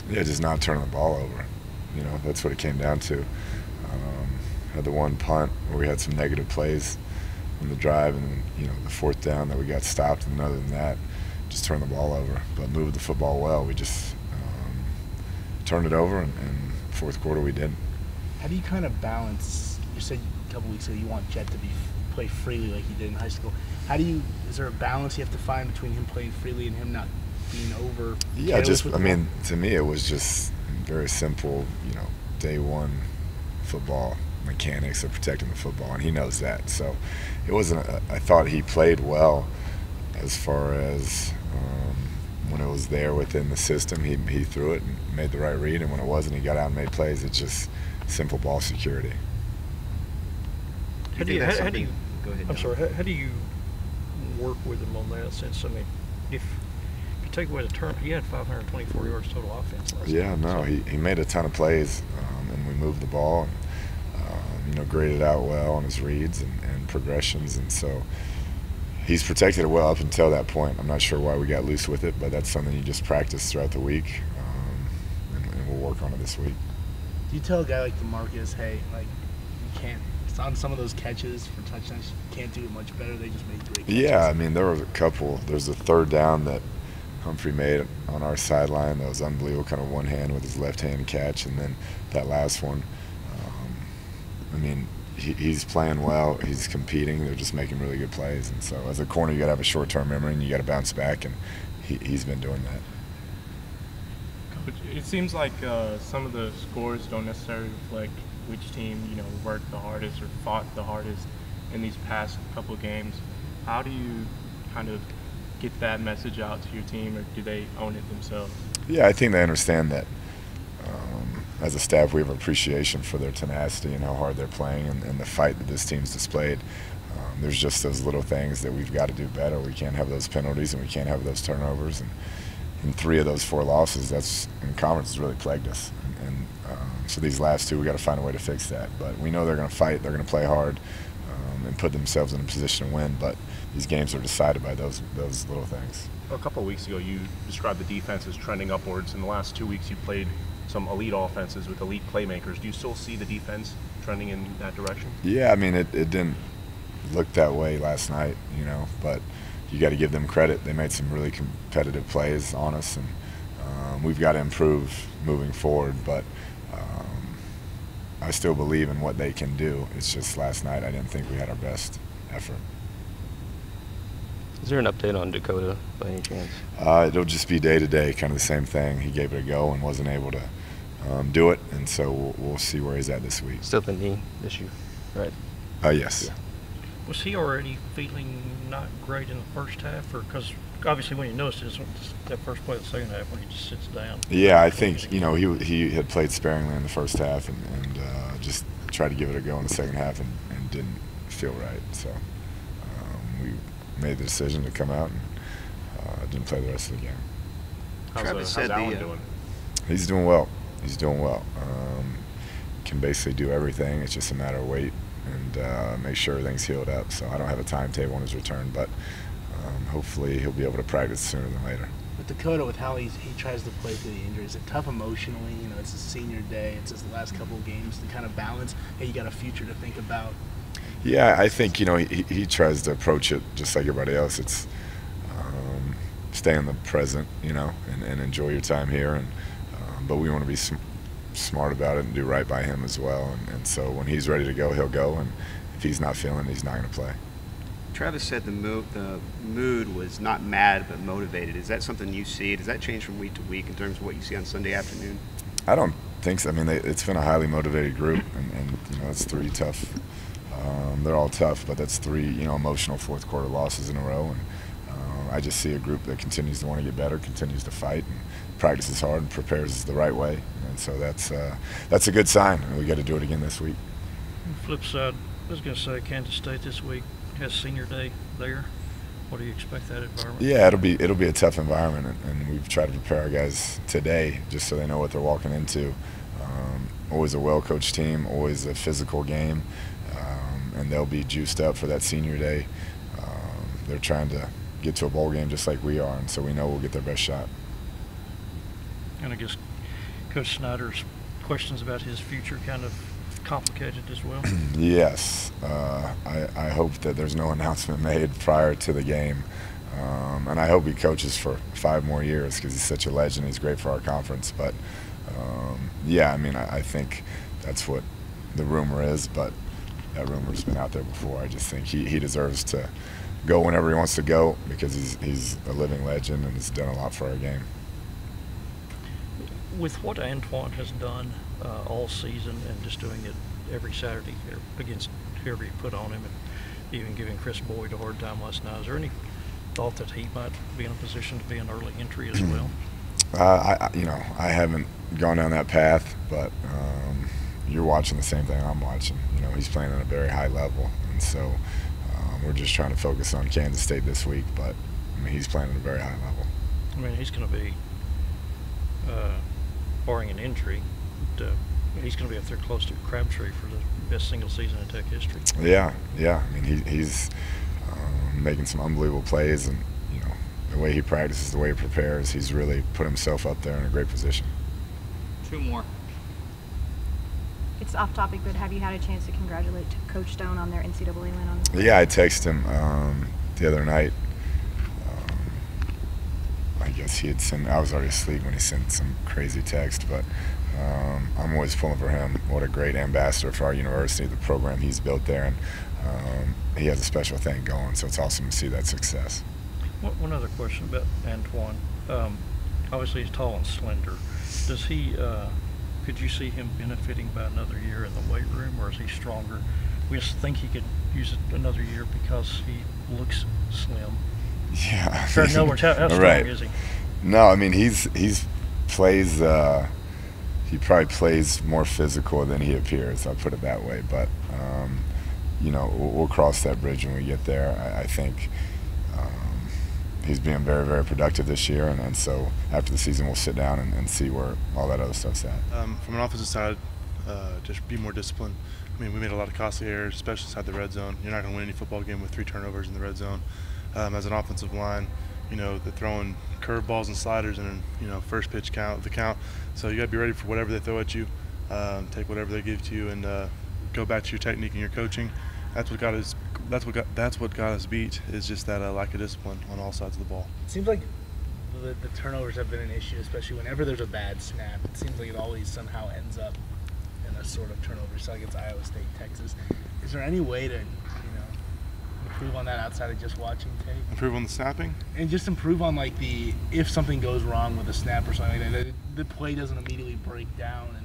Yeah, just not turning the ball over. That's what it came down to. Had the one punt where we had some negative plays on the drive, and the fourth down that we got stopped, and other than that, just turned the ball over. But moved the football well. We just turned it over, and fourth quarter we didn't. How do you kind of balance? You said a couple weeks ago you want Jet to play freely like he did in high school. Is there a balance you have to find between him playing freely and him not being over? Yeah, to me it was just very simple. Day one football mechanics of protecting the football, and he knows that. So it wasn't. I thought he played well as far as when it was there within the system. He threw it and made the right read, and when it wasn't, he got out and made plays. It's just simple ball security. How do you Go ahead. I'm sorry. How do you work with him on that? Since if you take away the turn, he had 524 yards total offense last Yeah, night. no, he made a ton of plays, and we moved the ball, and graded out well on his reads and progressions, and so he's protected it well up until that point. I'm not sure why we got loose with it, but that's something you just practice throughout the week, and we'll work on it this week. Do you tell a guy like DeMarcus, hey, you can't? It's on some of those catches for touchdowns, you can't do it much better. They just made great catches. Yeah, there was a couple. There's a third down that Humphrey made on our sideline that was unbelievable, kind of one hand with his left hand catch, and then that last one. He's playing well. He's competing. They're just making really good plays. And so as a corner, you got to have a short-term memory, and you got to bounce back, and he's been doing that. Coach, it seems like some of the scores don't necessarily reflect which team, worked the hardest or fought the hardest in these past couple of games. How do you kind of get that message out to your team, or do they own it themselves? Yeah, I think they understand that. As a staff, we have appreciation for their tenacity and how hard they're playing, and the fight that this team's displayed. There's just those little things that we've got to do better. We can't have those penalties, and we can't have those turnovers. And in 3 of those 4 losses, that's in conference has really plagued us. So these last 2, we got to find a way to fix that. But we know they're going to fight. They're going to play hard and put themselves in a position to win. But these games are decided by those little things. A couple of weeks ago, you described the defense as trending upwards. In the last 2 weeks, you played some elite offenses with elite playmakers. Do you still see the defense trending in that direction? Yeah, it didn't look that way last night, but you got to give them credit. They made some really competitive plays on us, and we've got to improve moving forward, but I still believe in what they can do. It's just last night I didn't think we had our best effort. Is there an update on Dakota by any chance? It'll just be day to day, kind of the same thing. He gave it a go and wasn't able to do it, and so we'll see where he's at this week. Still the knee issue, right? Yes. Yeah. Was he already feeling not great in the first half, or because obviously when you noticed it, it's that first play of the second half when he just sits down? Yeah, I think he had played sparingly in the first half and just tried to give it a go in the second half and didn't feel right. So we made the decision to come out and didn't play the rest of the game. How's Allen doing? He's doing well. Can basically do everything. It's just a matter of wait and make sure everything's healed up. So I don't have a timetable on his return, but hopefully he'll be able to practice sooner than later. With Dakota, with how he tries to play through the injuries, it's tough emotionally. It's his senior day. It's his last couple of games to kind of balance. Hey, you got a future to think about. Yeah, I think he tries to approach it just like everybody else. It's stay in the present, and enjoy your time here. And but we want to be smart about it and do right by him as well. And so when he's ready to go, he'll go. And if he's not feeling it, he's not going to play. Travis said the mood was not mad but motivated. Is that something you see? Does that change from week to week in terms of what you see on Sunday afternoon? I don't think so. It's been a highly motivated group, and it's 3 tough. They're all tough, but that's 3 emotional fourth quarter losses in a row. And I just see a group that continues to want to get better, continues to fight, and practices hard and prepares the right way. And so that's a good sign. And we got to do it again this week. On the flip side, I was going to say Kansas State this week has senior day there. What do you expect that environment? Yeah, it'll be a tough environment, and we've tried to prepare our guys today just so they know what they're walking into. Always a well-coached team, always a physical game, and they'll be juiced up for that senior day. They're trying to get to a bowl game just like we are, and so we know we'll get their best shot. And I guess Coach Snyder's questions about his future kind of complicated as well? Yes. I hope that there's no announcement made prior to the game. And I hope he coaches for 5 more years because he's such a legend. He's great for our conference. But, yeah, I mean, I think that's what the rumor is, but that rumor's been out there before. I just think he deserves to go whenever he wants to go because he's a living legend and has done a lot for our game. With what Antoine has done all season and just doing it every Saturday against whoever you put on him, and even giving Chris Boyd a hard time last night, is there any thought that he might be in a position to be an early entry as well? I haven't gone down that path, but you're watching the same thing I'm watching. He's playing at a very high level, and so we're just trying to focus on Kansas State this week, but I mean, he's playing at a very high level. I mean, he's going to be, barring an injury, he's going to be up there close to Crabtree for the best single season in Tech history. Yeah. I mean, he's making some unbelievable plays, and the way he practices, the way he prepares, he's really put himself up there in a great position. 2 more. It's off topic, but have you had a chance to congratulate Coach Stone on their NCAA win on? Yeah, I texted him the other night. I guess he had sent. I was already asleep when he sent some crazy text, but I'm always pulling for him. What a great ambassador for our university, the program he's built there, and he has a special thing going. So it's awesome to see that success. One other question about Antoine. Obviously, he's tall and slender. Does he? Could you see him benefiting by another year in the weight room, or is he stronger? We just think he could use it another year because he looks slim. Yeah. So in other words, how strong right. is he? No, I mean he plays. He probably plays more physical than he appears. I'll put it that way. But we'll cross that bridge when we get there. I think he's being very, very productive this year, and so after the season we'll sit down and see where all that other stuff's at. From an offensive side, just be more disciplined. I mean, we made a lot of costly errors, especially inside the red zone. You're not going to win any football game with 3 turnovers in the red zone. As an offensive line, they're throwing curveballs and sliders and first pitch count. So you got to be ready for whatever they throw at you. Take whatever they give to you and go back to your technique and your coaching. That's what got us beat. Is just that lack of discipline on all sides of the ball. It seems like the turnovers have been an issue, especially whenever there's a bad snap. It seems like it always somehow ends up in a sort of turnover. So against Iowa State, Texas. Is there any way to improve on that outside of just watching tape? Improve on the snapping? And just improve on if something goes wrong with a snap or something like that, the play doesn't immediately break down.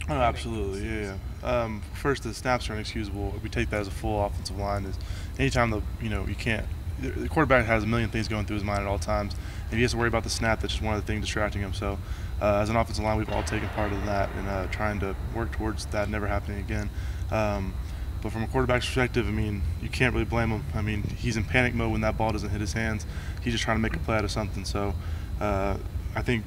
Oh, absolutely, yeah. First, the snaps are inexcusable. We take that as a full offensive line. Is anytime you can't. The quarterback has a million things going through his mind at all times. If he has to worry about the snap, that's just one of the things distracting him. So, as an offensive line, we've all taken part of that and trying to work towards that never happening again. But from a quarterback's perspective, I mean, you can't really blame him. I mean, he's in panic mode when that ball doesn't hit his hands. He's just trying to make a play out of something. So, I think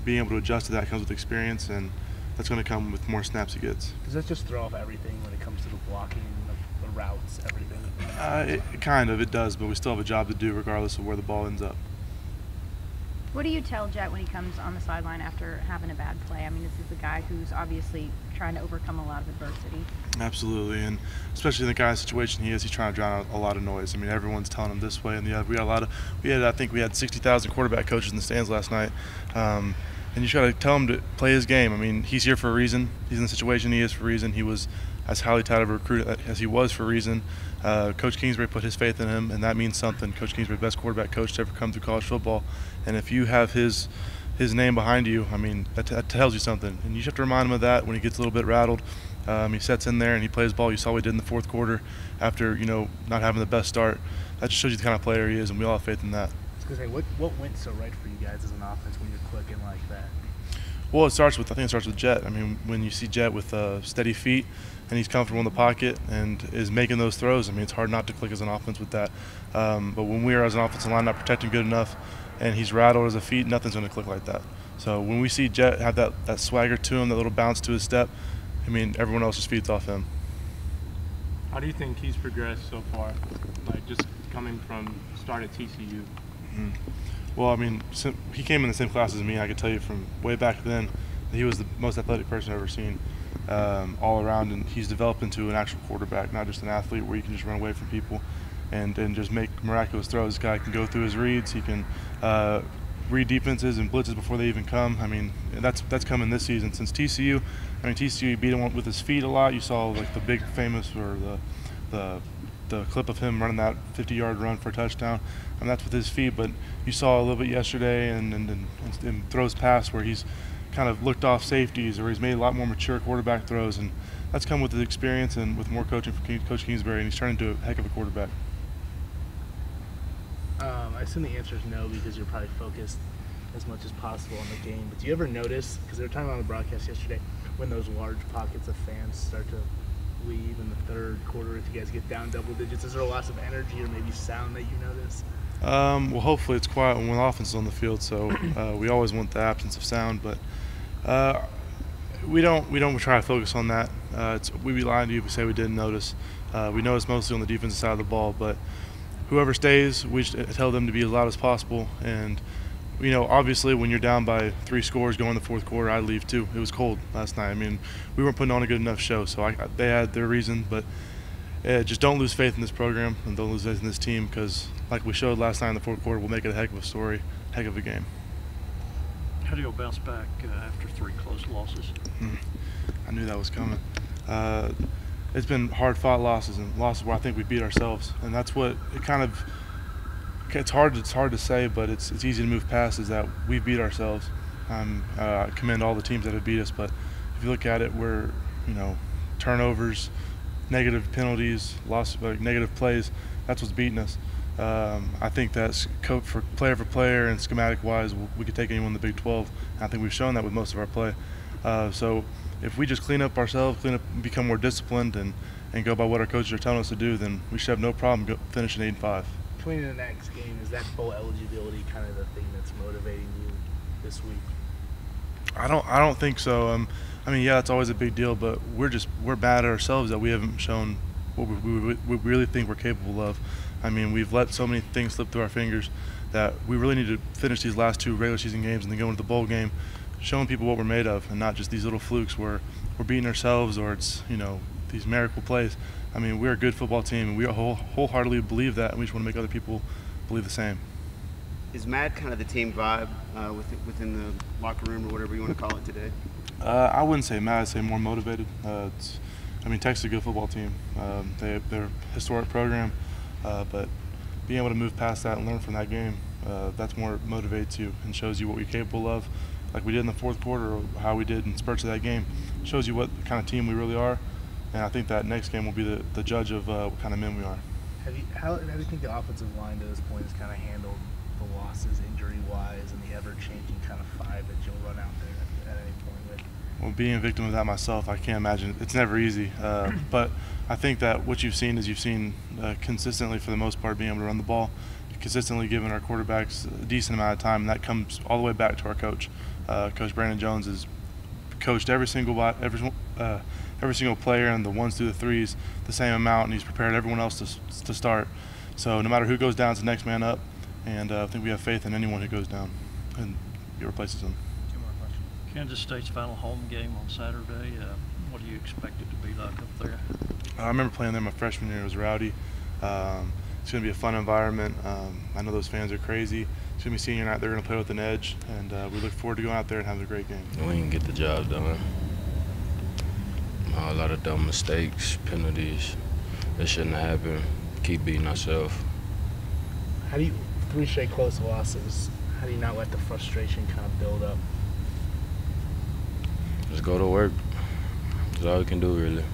being able to adjust to that comes with experience, and that's going to come with more snaps he gets. Does that just throw off everything when it comes to the blocking, the routes, everything? It does, but we still have a job to do regardless of where the ball ends up. What do you tell Jet when he comes on the sideline after having a bad play? I mean, this is a guy who's obviously trying to overcome a lot of adversity. Absolutely, and especially in the kind of situation he's trying to drown out a lot of noise. I mean, everyone's telling him this way and the other. I think we had 60,000 quarterback coaches in the stands last night. And you try to tell him to play his game. I mean, he's here for a reason. He's in the situation he is for a reason. He was as highly touted a recruit as he was for a reason. Coach Kingsbury put his faith in him, and that means something. Coach Kingsbury, best quarterback coach to ever come through college football. And if you have his name behind you, I mean, that tells you something. And you have to remind him of that when he gets a little bit rattled. He sets in there and he plays ball. You saw what he did in the fourth quarter after, not having the best start. That just shows you the kind of player he is, and we all have faith in that. I was going to say, what went so right for you guys as an offense when you're clicking like that? Well, I think it starts with Jet. I mean, when you see Jet with steady feet and he's comfortable in the pocket and is making those throws, I mean, it's hard not to click as an offense with that. But when we are as an offensive line not protecting good enough and he's rattled as a feet, nothing's going to click like that. So when we see Jet have that swagger to him, that little bounce to his step, I mean, everyone else just feeds off him. How do you think he's progressed so far, like just coming from start at TCU? Mm-hmm. Well, I mean, he came in the same class as me. I could tell you from way back then, he was the most athletic person I've ever seen all around, and he's developed into an actual quarterback, not just an athlete where you can just run away from people and just make miraculous throws. This guy can go through his reads. He can read defenses and blitzes before they even come. I mean, that's coming this season. Since TCU, TCU beat him with his feet a lot. You saw like the big famous or the clip of him running that 50-yard run for a touchdown. That's with his feet, but you saw a little bit yesterday and throws past where he's kind of looked off safeties, or he's made a lot more mature quarterback throws, and that's come with his experience and with more coaching from Coach Kingsbury, and he's turned into a heck of a quarterback. I assume the answer is no, because you're probably focused as much as possible on the game. But do you ever notice, because they were talking on the broadcast yesterday, when those large pockets of fans start to leave in the third quarter, if you guys get down double digits, is there a loss of energy or maybe sound that you notice? Well, hopefully it's quiet when the offense is on the field, so we always want the absence of sound, but we don't try to focus on that. We'd be lying to you if we say we didn't notice. We notice mostly on the defensive side of the ball, but whoever stays, we just tell them to be as loud as possible. And obviously when you're down by 3 scores going to the fourth quarter, I'd leave too. It was cold last night. We weren't putting on a good enough show, so they had their reason, but just don't lose faith in this program and don't lose faith in this team, because like we showed last night in the fourth quarter, we'll make it a heck of a story, heck of a game. How do you bounce back after 3 close losses? I knew that was coming. It's been hard-fought losses and losses where I think we beat ourselves, and that's what it kind of. It's hard to say, but it's easy to move past. Is that we beat ourselves. I commend all the teams that have beat us, but if you look at it, we're turnovers, negative penalties, negative plays. That's what's beating us. I think that's for player and schematic-wise, we could take anyone in the Big 12. I think we've shown that with most of our play. So if we just clean up ourselves, become more disciplined, and go by what our coaches are telling us to do, then we should have no problem finishing 8-5. Coming into the next game, is that bowl eligibility kind of the thing that's motivating you this week? I don't think so. Yeah, it's always a big deal, but we're bad at ourselves that we haven't shown what we really think we're capable of. We've let so many things slip through our fingers that we really need to finish these last 2 regular season games and then go into the bowl game showing people what we're made of, and not just these little flukes where we're beating ourselves or it's these miracle plays. We're a good football team, and we wholeheartedly believe that, and we just want to make other people believe the same. Is mad kind of the team vibe within the locker room or whatever you want to call it today? I wouldn't say mad. I'd say more motivated. Texas is a good football team. They're a historic program, but being able to move past that and learn from that game, that's more motivates you and shows you what we're capable of. Like we did in the fourth quarter, or how we did in spurts of that game, shows you what kind of team we really are. And I think that next game will be the judge of what kind of men we are. How do you think the offensive line to this point has kind of handled the losses injury-wise and the ever-changing kind of 5 that you'll run out there at any point with? Well, being a victim of that myself, I can't imagine. It's never easy. But I think that what you've seen consistently, for the most part, being able to run the ball, consistently giving our quarterbacks a decent amount of time, and that comes all the way back to our coach. Coach Brandon Jones has coached every single player and the 1s through the 3s the same amount, and he's prepared everyone else to start. So no matter who goes down, it's the next man up, and I think we have faith in anyone who goes down and replaces them. Kansas State's final home game on Saturday. What do you expect it to be like up there? I remember playing there my freshman year. It was rowdy. It's going to be a fun environment. I know those fans are crazy. It's going to be senior night. They're going to play with an edge, and we look forward to going out there and having a great game. We didn't get the job done. A lot of dumb mistakes, penalties that shouldn't have happened. Keep beating ourselves. 3 straight close losses, how do you not let the frustration kind of build up? Just go to work. That's all we can do, really.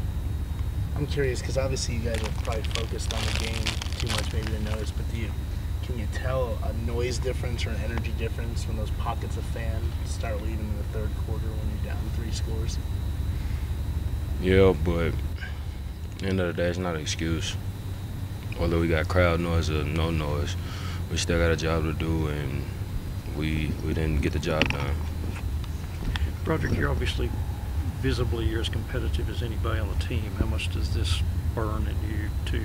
I'm curious, because obviously you guys are probably focused on the game too much maybe to notice, but can you tell a noise difference or an energy difference when those pockets of fans start leaving in the third quarter when you're down 3 scores? Yeah, but at the end of the day, it's not an excuse. Whether we got crowd noise or no noise, we still got a job to do, and we didn't get the job done. Broderick, you're obviously you're as competitive as anybody on the team. How much does this burn in you to,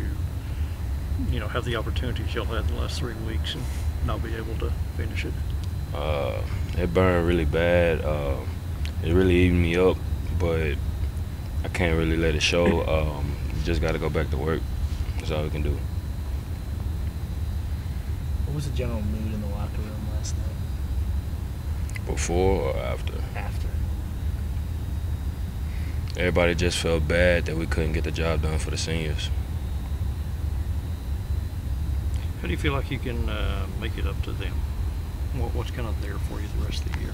have the opportunities y'all had in the last 3 weeks and not be able to finish it? It burned really bad. It really eating me up, but I can't really let it show. We just got to go back to work. That's all we can do. What was the general mood in the locker room last night? Before or after? After. Everybody just felt bad that we couldn't get the job done for the seniors. How do you feel like you can make it up to them? What's kind of there for you the rest of the year?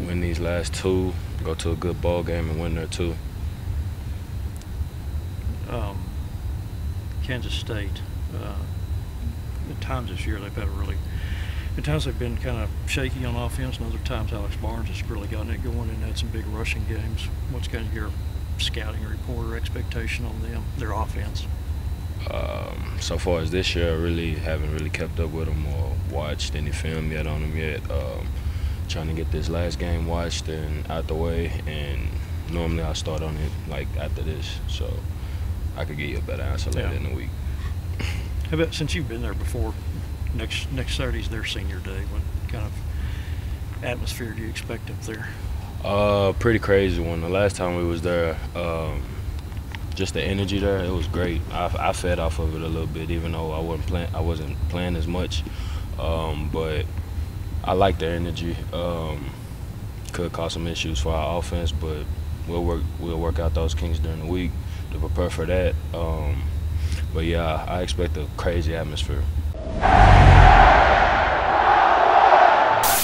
Win these last two, go to a good ball game and win there too. Kansas State, at times this year they've had at times they've been kind of shaky on offense, and other times Alex Barnes has really gotten it going and had some big rushing games. What's kind of your scouting report or expectation on them, their offense? So far as this year, I haven't really kept up with them or watched any film yet on them yet. Trying to get this last game watched and out the way, and normally I'll start on it like after this, so I could give you a better answer later in the week. How about, since you've been there before, next Saturday's their senior day, what kind of atmosphere do you expect up there? Pretty crazy one. The last time we was there, just the energy there, it was great. I fed off of it a little bit, even though I wasn't playing as much, but I like the energy. Could cause some issues for our offense, but we'll work out those kinks during the week to prepare for that. But yeah, I expect a crazy atmosphere.